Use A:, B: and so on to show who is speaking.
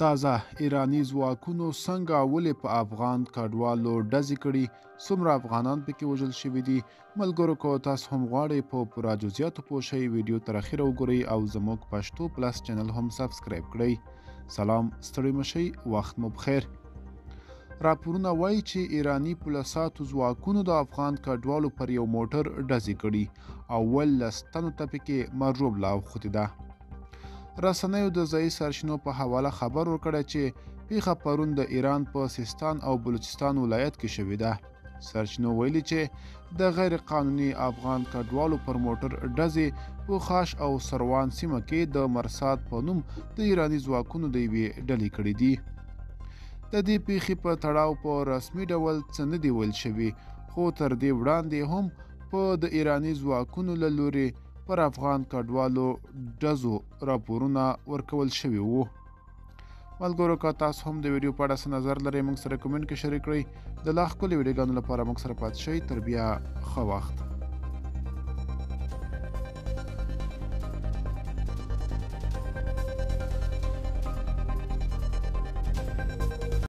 A: تازه ایرانی ځواکونو څنګه ولې په افغان کډوالو ډزې کړي، څومره افغانان پکې وژل شوي دي. ملګرو که تاسو هم غواړئ په پوره جزئیاتو پوه شئ، ویډیو تر اخره وګورئ او زموږ پښتو پلس چینل هم سبسکرایب کړئ. سلام، ستړي مشئ، وخت مو بخیر. راپورونه وایي چې ایرانی پولیساتو ځواکونو د افغان کډوالو پر یو موټر ډزې کړي او 18 تنو ته پکې مرژوبله اوښتې ده. رسنیو د ځایي سرچینو په حواله خبر ورکړی چې پیښه پرون د ایران په سیستان او بلوچستان ولایت کې شوې ده. سرچینو ویلي چې د غیر قانوني افغان کډوالو پر موټر ډزې په خاش او سروان سیمه کې د مرصاد په نوم د ایرانی ځواکونو د یوې ډلې کړي دي. د دې پیښې په تړاو په رسمي ډول څه نه دي ویل شوي، خو تر دې وړاندې هم په د ایرانی ځواکونو له لوري پر افغان کډوالو ډزو راپورونه ورکول شوي وو. ملګرو که تاسو هم د ویډیو په اړه څه نظر لرئ، موږ سره کمنټ کې شریک کړئ. د لا ښکلې ویډیوګانو لپاره موږ سره پاتې شئ. تر بیا ښه وخت.